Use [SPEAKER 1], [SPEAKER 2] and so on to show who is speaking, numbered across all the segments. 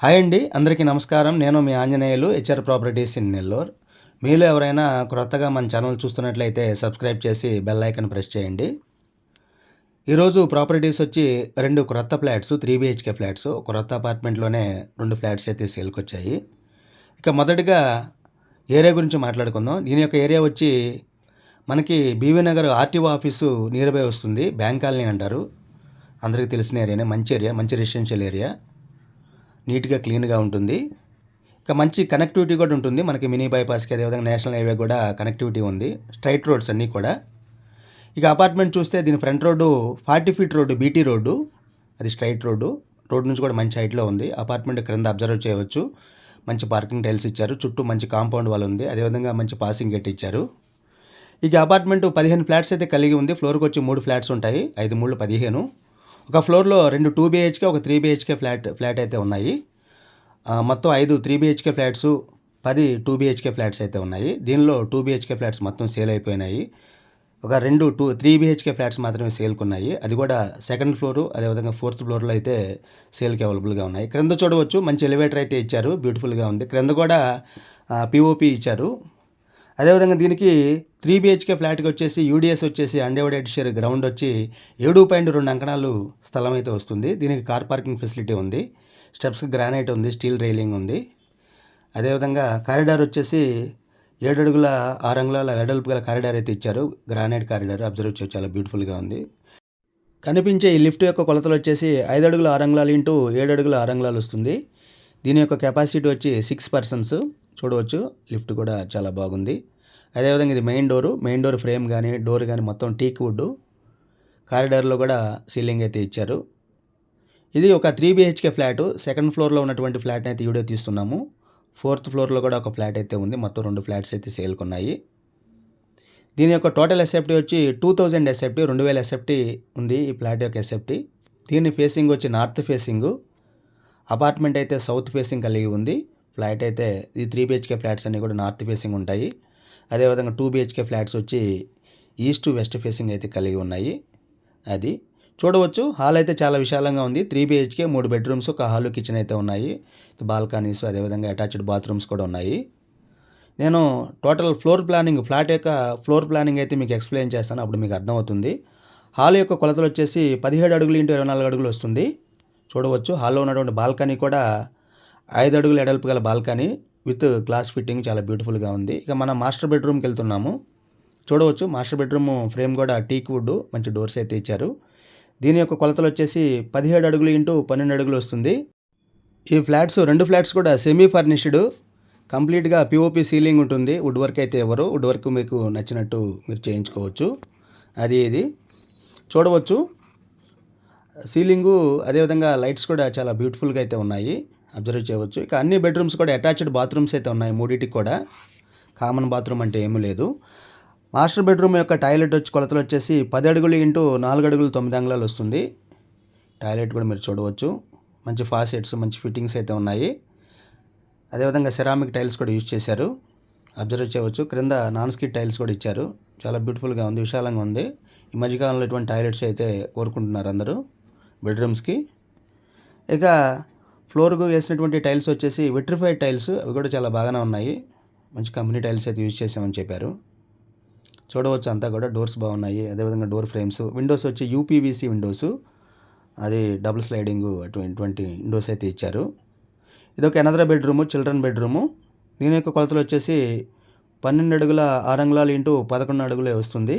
[SPEAKER 1] Hi అండి. అందరికీ నమస్కారం. నేను మీ Anjaneyulu, HR properties in Nellore. మీలో ఎవరైనా క్రొత్తగా మన ఛానల్ చూస్తున్నట్లయితే సబ్స్క్రైబ్ చేసి బెల్ ఐకాన్ ప్రెస్ చేయండి. ఈరోజు ప్రాపర్టీస్ వచ్చి 2 క్రొత్త ఫ్లాట్స్, 3 BHK ఫ్లాట్స్. క్రొత్త అపార్ట్మెంట్లోనే 2 ఫ్లాట్స్ అయితే సేల్కి వచ్చాయి. ఇక మొదటిగా ఏరియా గురించి మాట్లాడుకుందాం. దీని యొక్క ఏరియా వచ్చి మనకి BV Nagar RTO office nearby వస్తుంది. బ్యాంక్ కాలనీ అంటారు. అందరికీ తెలిసిన ఏరియానే. మంచి ఏరియా, మంచి రెసిడెన్షియల్ ఏరియా. నీట్గా క్లీన్గా ఉంటుంది. ఇక మంచి కనెక్టివిటీ కూడా ఉంటుంది. మనకి మినీ బైపాస్కి అదేవిధంగా నేషనల్ హైవే కూడా కనెక్టివిటీ ఉంది. స్ట్రైట్ రోడ్స్ అన్నీ కూడా. ఇక అపార్ట్మెంట్ చూస్తే దీని front road 40 feet road, BT road. అది స్ట్రైట్ రోడ్డు. రోడ్డు నుంచి కూడా మంచి హైట్లో ఉంది. అపార్ట్మెంట్ క్రింద అబ్జర్వ్ చేయవచ్చు. మంచి పార్కింగ్ టైల్స్ ఇచ్చారు. చుట్టూ మంచి కాంపౌండ్ వాల్ ఉంది. అదేవిధంగా మంచి పాసింగ్ గేట్ ఇచ్చారు. ఇక అపార్ట్మెంట్ 15 ఫ్లాట్స్ అయితే కలిగి ఉంది. ఫ్లోర్కి వచ్చి 3 ఫ్లాట్స్ ఉంటాయి. 5 3 15. ఒక ఫ్లోర్లో 2 2 BHK, ఒక 3 BHK ఫ్లాట్ అయితే ఉన్నాయి. మొత్తం 5 3 BHK ఫ్లాట్స్, 10 2 BHK ఫ్లాట్స్ అయితే ఉన్నాయి. దీనిలో 2 BHK ఫ్లాట్స్ మొత్తం సేల్ అయిపోయినాయి. ఒక 3 BHK ఫ్లాట్స్ మాత్రమే సేల్కి ఉన్నాయి. అది కూడా సెకండ్ ఫ్లోరు, అదేవిధంగా 4th ఫ్లోర్లో అయితే సేల్కి అవైలబుల్గా ఉన్నాయి. క్రింద చూడవచ్చు, మంచి ఎలివేటర్ అయితే ఇచ్చారు. బ్యూటిఫుల్గా ఉంది. క్రింద కూడా POP ఇచ్చారు. అదేవిధంగా దీనికి 3 BHK ఫ్లాట్కి వచ్చేసి యూడిఎస్ వచ్చేసి అన్డివైడెడ్ షేర్ గ్రౌండ్ వచ్చి 7.2 అంకణాలు స్థలం అయితే వస్తుంది. దీనికి కార్ పార్కింగ్ ఫెసిలిటీ ఉంది. స్టెప్స్ గ్రానైట్ ఉంది. స్టీల్ రైలింగ్ ఉంది. అదేవిధంగా కారిడార్ వచ్చేసి 7 అడుగుల 6 అంగుళాల వెడల్పు గల కారిడార్ అయితే ఇచ్చారు. గ్రానైట్ కారిడార్ అబ్జర్వ్ చేయొచ్చు. చాలా బ్యూటిఫుల్గా ఉంది. కనిపించే ఈ లిఫ్ట్ యొక్క కొలతలు వచ్చేసి 5 అడుగుల 6 అంగుళాలు ఇంటూ 7 అడుగుల 6 అంగుళాలు వస్తుంది. దీని యొక్క కెపాసిటీ వచ్చి 6 పర్సన్స్. చూడవచ్చు, లిఫ్ట్ కూడా చాలా బాగుంది. అదేవిధంగా ఇది మెయిన్ డోర్ ఫ్రేమ్ కానీ డోర్ కానీ మొత్తం టీక్ వుడ్. కారిడార్లో కూడా సీలింగ్ అయితే ఇచ్చారు. ఇది ఒక 3 BHK ఫ్లాటు. సెకండ్ ఫ్లోర్లో ఉన్నటువంటి ఫ్లాట్ని అయితే వీడియో తీస్తున్నాము. 4th ఫ్లోర్లో కూడా ఒక ఫ్లాట్ అయితే ఉంది. మొత్తం 2 ఫ్లాట్స్ అయితే సేల్కి ఉన్నాయి. దీని యొక్క టోటల్ ఎస్ఎఫ్టీ వచ్చి 2000 ఎస్ఎఫ్టీ, 2000 ఎస్ఎఫ్టీ ఉంది ఈ ఫ్లాట్ యొక్క ఎస్ఎఫ్టీ. దీని ఫేసింగ్ వచ్చి నార్త్ ఫేసింగు. అపార్ట్మెంట్ అయితే సౌత్ ఫేసింగ్ కలిగి ఉంది. ఫ్లాట్ అయితే ఈ 3 BHK ఫ్లాట్స్ అన్నీ కూడా నార్త్ ఫేసింగ్ ఉంటాయి. అదేవిధంగా 2 BHK ఫ్లాట్స్ వచ్చి ఈస్ట్ వెస్ట్ ఫేసింగ్ అయితే కలిగి ఉన్నాయి. అది చూడవచ్చు. హాల్ అయితే చాలా విశాలంగా ఉంది. 3 BHK 3 బెడ్రూమ్స్, ఒక హాలు, కిచెన్ అయితే ఉన్నాయి. బాల్కనీస్, అదేవిధంగా అటాచ్డ్ బాత్రూమ్స్ కూడా ఉన్నాయి. నేను టోటల్ ఫ్లాట్ యొక్క ఫ్లోర్ ప్లానింగ్ అయితే మీకు ఎక్స్ప్లెయిన్ చేస్తాను. అప్పుడు మీకు అర్థమవుతుంది. హాల్ యొక్క కొలతలు వచ్చేసి 17 అడుగులు ఇంటూ 24 అడుగులు వస్తుంది. చూడవచ్చు, హాల్లో ఉన్నటువంటి బాల్కనీ కూడా 5 అడుగుల ఎడల్పు గల బాల్కనీ విత్ గ్లాస్ ఫిట్టింగ్ చాలా బ్యూటిఫుల్గా ఉంది. ఇక మనం మాస్టర్ బెడ్రూమ్కి వెళ్తున్నాము. చూడవచ్చు, మాస్టర్ బెడ్రూమ్ ఫ్రేమ్ కూడా టీక్ వుడ్, మంచి డోర్స్ అయితే ఇచ్చారు. దీని యొక్క కొలతలు వచ్చేసి 17 అడుగులు ఇంటూ 12 అడుగులు వస్తుంది. ఈ ఫ్లాట్స్ 2 ఫ్లాట్స్ కూడా సెమీ ఫర్నిష్డ్. కంప్లీట్గా POP సీలింగ్ ఉంటుంది. వుడ్ వర్క్ అయితే ఎవరు వుడ్ వర్క్ మీకు నచ్చినట్టు మీరు చేయించుకోవచ్చు. ఇది చూడవచ్చు, సీలింగు అదేవిధంగా లైట్స్ కూడా చాలా బ్యూటిఫుల్గా అయితే ఉన్నాయి. అబ్జర్వ్ చేయవచ్చు. ఇక అన్ని బెడ్రూమ్స్ కూడా అటాచ్డ్ బాత్రూమ్స్ అయితే ఉన్నాయి. మూడింటికి కూడా కామన్ బాత్రూమ్ అంటే ఏమీ లేదు. మాస్టర్ బెడ్రూమ్ యొక్క టాయిలెట్ కొలతలు వచ్చేసి 10 అడుగులు ఇంటూ 4 అడుగులు 9 అంగుళాలు వస్తుంది. టాయిలెట్ కూడా మీరు చూడవచ్చు. మంచి ఫాసెట్స్, మంచి ఫిట్టింగ్స్ అయితే ఉన్నాయి. అదేవిధంగా సెరామిక్ టైల్స్ కూడా యూజ్ చేశారు. అబ్జర్వ్ చేయవచ్చు. క్రింద నాన్ స్కిడ్ టైల్స్ కూడా ఇచ్చారు. చాలా బ్యూటిఫుల్గా ఉంది, విశాలంగా ఉంది. ఈ మధ్యకాలంలో ఇటువంటి టాయిలెట్స్ అయితే కోరుకుంటున్నారు అందరూ బెడ్రూమ్స్కి. ఇక ఫ్లోర్కు వేసినటువంటి టైల్స్ వచ్చేసి విట్రిఫైడ్ టైల్స్. అవి కూడా చాలా బాగానే ఉన్నాయి. మంచి కంపెనీ టైల్స్ అయితే యూజ్ చేసామని చెప్పారు. చూడవచ్చు, అంతా కూడా డోర్స్ బాగున్నాయి. అదేవిధంగా డోర్ ఫ్రేమ్స్, విండోస్ వచ్చి UPVC విండోస్. అది డబుల్ స్లైడింగ్ అటువంటి విండోస్ అయితే ఇచ్చారు. ఇది ఒక ఎనదర్ బెడ్రూము, చిల్డ్రన్ బెడ్రూము. దీని యొక్క కొలతలు వచ్చేసి 12 అడుగుల 6 అంగుళాలు ఇంటూ 11 అడుగులే వస్తుంది.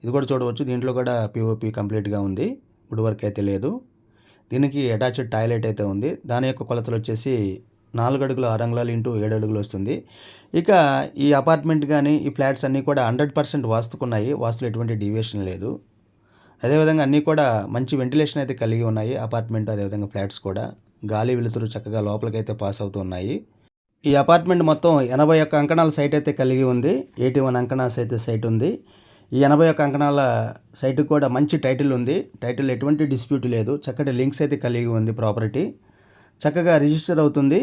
[SPEAKER 1] ఇది కూడా చూడవచ్చు. దీంట్లో కూడా POP కంప్లీట్గా ఉంది. వుడ్ వర్క్ అయితే లేదు. దీనికి అటాచ్డ్ టాయిలెట్ అయితే ఉంది. దాని యొక్క కొలతలు వచ్చేసి 4 అడుగుల 6 అంగుళాలు ఇంటూ 7 అడుగులు వస్తుంది. ఇక ఈ అపార్ట్మెంట్ కానీ ఈ ఫ్లాట్స్ అన్నీ కూడా 100% వాస్తుకున్నాయి. వాస్తులు ఎటువంటి డీవియేషన్ లేదు. అదేవిధంగా అన్నీ కూడా మంచి వెంటిలేషన్ అయితే కలిగి ఉన్నాయి. అపార్ట్మెంట్ అదేవిధంగా ఫ్లాట్స్ కూడా గాలి వెలుతురు చక్కగా లోపలికైతే పాస్ అవుతూ ఉన్నాయి. ఈ అపార్ట్మెంట్ మొత్తం 81 అంకణాల సైట్ అయితే కలిగి ఉంది. 81 అంకణాస్ అయితే సైట్ ఉంది. ఈ 81 అంకణాల సైట్కి కూడా మంచి టైటిల్ ఉంది. టైటిల్ ఎటువంటి డిస్ప్యూట్ లేదు. చక్కటి లింక్స్ అయితే కలిగి ఉంది. ప్రాపర్టీ చక్కగా రిజిస్టర్ అవుతుంది.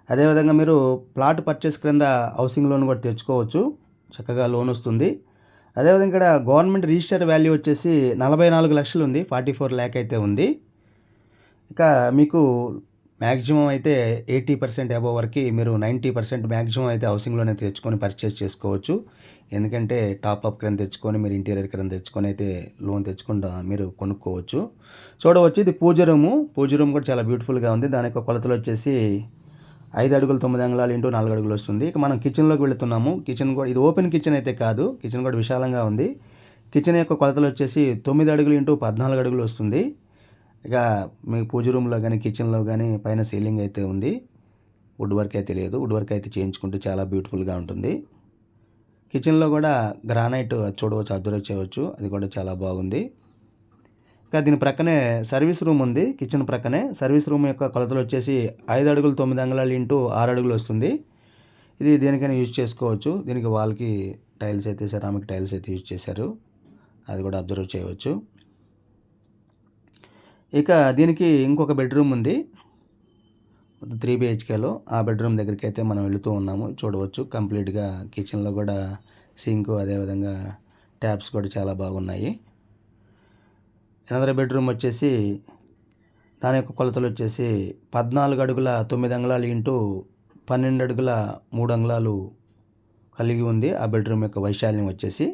[SPEAKER 1] అదేవిధంగా మీరు ప్లాట్ పర్చేస్ క్రింద హౌసింగ్ లోన్ కూడా తెచ్చుకోవచ్చు. చక్కగా లోన్ వస్తుంది. అదేవిధంగా ఇక్కడ గవర్నమెంట్ రిజిస్టర్ వాల్యూ వచ్చేసి 44 లక్షలు ఉంది. 44 lakh అయితే ఉంది. ఇక మీకు మ్యాక్సిమం అయితే 80% అబోవ్ వరకు మీరు 90% మ్యాక్సిమం అయితే హౌసింగ్ లోన్ అయితే తెచ్చుకొని పర్చేస్ చేసుకోవచ్చు. ఎందుకంటే టాప్అప్ క్రేన్ తెచ్చుకొని మీరు ఇంటీరియర్ క్రేన్ తెచ్చుకొని అయితే లోన్ తెచ్చుకుంటా మీరు కొనుక్కోవచ్చు. చూడవచ్చు ఇది పూజ రూము. పూజ రూమ్ కూడా చాలా బ్యూటిఫుల్గా ఉంది. దాని యొక్క కొలతలు వచ్చేసి 5 అడుగులు 9 అంగుళాలు ఇంటూ 4 అడుగులు వస్తుంది. ఇక మనం కిచెన్లోకి వెళుతున్నాము. కిచెన్ కూడా ఇది ఓపెన్ కిచెన్ అయితే కాదు, కిచెన్ కూడా విశాలంగా ఉంది. కిచెన్ యొక్క కొలతలు వచ్చేసి 9 అడుగులు ఇంటూ 14 అడుగులు వస్తుంది. ఇక మీ పూజ రూమ్లో కానీ కిచెన్లో కానీ పైన సీలింగ్ అయితే ఉంది. వుడ్ వర్క్ అయితే లేదు. వుడ్ వర్క్ అయితే చేయించుకుంటే చాలా బ్యూటిఫుల్గా ఉంటుంది. కిచెన్లో కూడా గ్రానైట్ చూడవచ్చు, అబ్జర్వ్ చేయవచ్చు, అది కూడా చాలా బాగుంది. ఇంకా దీని ప్రక్కనే సర్వీస్ రూమ్ ఉంది. కిచెన్ ప్రక్కనే సర్వీస్ రూమ్ యొక్క కొలతలు వచ్చేసి 5 అడుగులు 9 అంగుళాలు ఇంటూ 6 అడుగులు వస్తుంది. ఇది దేనికైనా యూజ్ చేసుకోవచ్చు. దీనికి వాల్కి టైల్స్ అయితే సెరామిక్ టైల్స్ అయితే యూజ్ చేశారు, అది కూడా అబ్జర్వ్ చేయవచ్చు. ఇక దీనికి ఇంకొక బెడ్రూమ్ ఉంది 3 BHKలో. ఆ బెడ్రూమ్ దగ్గరికి అయితే మనం వెళుతూ ఉన్నాము. చూడవచ్చు కంప్లీట్గా కిచెన్లో కూడా సింక్, అదేవిధంగా ట్యాప్స్ కూడా చాలా బాగున్నాయి. అనదర్ బెడ్రూమ్ వచ్చేసి దాని యొక్క కొలతలు వచ్చేసి 14 అడుగుల 9 అంగుళాలు ఇంటూ 12 అడుగుల 3 అంగుళాలు కలిగి ఉంది. ఆ బెడ్రూమ్ యొక్క వైశాల్యం వచ్చేసి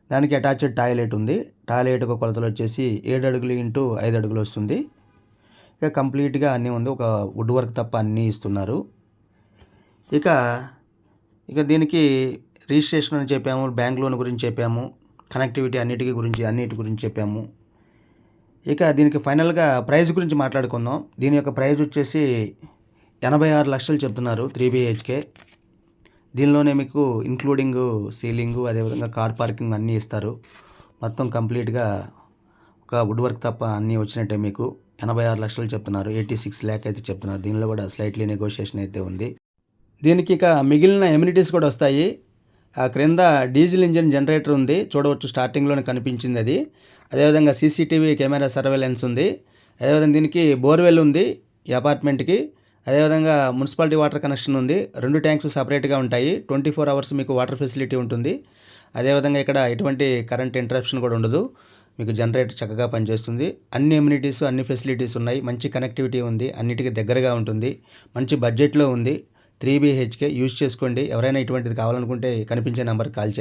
[SPEAKER 1] దానికి అటాచ్డ్ టాయిలెట్ ఉంది. టాయిలెట్ యొక్క కొలతలు వచ్చేసి 7 అడుగులు ఇంటూ 5 అడుగులు వస్తుంది. ఇక కంప్లీట్గా అన్నీ ఉంది. ఒక వుడ్ వర్క్ తప్ప అన్నీ ఇస్తున్నారు. ఇక దీనికి రిజిస్ట్రేషన్ అని చెప్పాము, బ్యాంక్ లోన్ గురించి చెప్పాము, కనెక్టివిటీ అన్నిటి గురించి చెప్పాము. ఇక దీనికి ఫైనల్గా ప్రైస్ గురించి మాట్లాడుకుందాం. దీని యొక్క ప్రైస్ వచ్చేసి 86 లక్షలు చెప్తున్నారు 3 BHK. దీనిలోనే మీకు ఇంక్లూడింగ్ సీలింగు, అదేవిధంగా కార్ పార్కింగ్ అన్నీ ఇస్తారు. మొత్తం కంప్లీట్గా ఒక వుడ్ వర్క్ తప్ప అన్నీ వచ్చినట్టే. మీకు 86 లక్షలు చెప్తున్నారు, 86 lakh అయితే చెప్తున్నారు. దీనిలో కూడా స్లైట్లీ నెగోషియేషన్ అయితే ఉంది. దీనికి ఇక మిగిలిన ఎమ్యూనిటీస్ కూడా వస్తాయి. ఆ క్రింద డీజిల్ ఇంజిన్ జనరేటర్ ఉంది, చూడవచ్చు, స్టార్టింగ్లోనే కనిపించింది అది. అదేవిధంగా CCTV కెమెరా సర్వేలెన్స్ ఉంది. అదేవిధంగా దీనికి బోర్వెల్ ఉంది ఈ అపార్ట్మెంట్కి. అదేవిధంగా మున్సిపాలిటీ వాటర్ కనెక్షన్ ఉంది. 2 ట్యాంక్స్ సపరేట్గా ఉంటాయి. 24 hours మీకు వాటర్ ఫెసిలిటీ ఉంటుంది. అదేవిధంగా ఇక్కడ ఎటువంటి కరెంట్ ఇంటరప్షన్ కూడా ఉండదు. మీకు జనరేటర్ చక్కగా పనిచేస్తుంది. అన్ని ఎమ్యూనిటీస్, అన్ని ఫెసిలిటీస్ ఉన్నాయి. మంచి కనెక్టివిటీ ఉంది, అన్నిటికీ దగ్గరగా ఉంటుంది. మంచి బడ్జెట్లో ఉంది. 3 BHK యూజ్ చేసుకోండి. ఎవరైనా ఇటువంటిది కావాలనుకుంటే కనిపించే నెంబర్కి కాల్ చేయండి.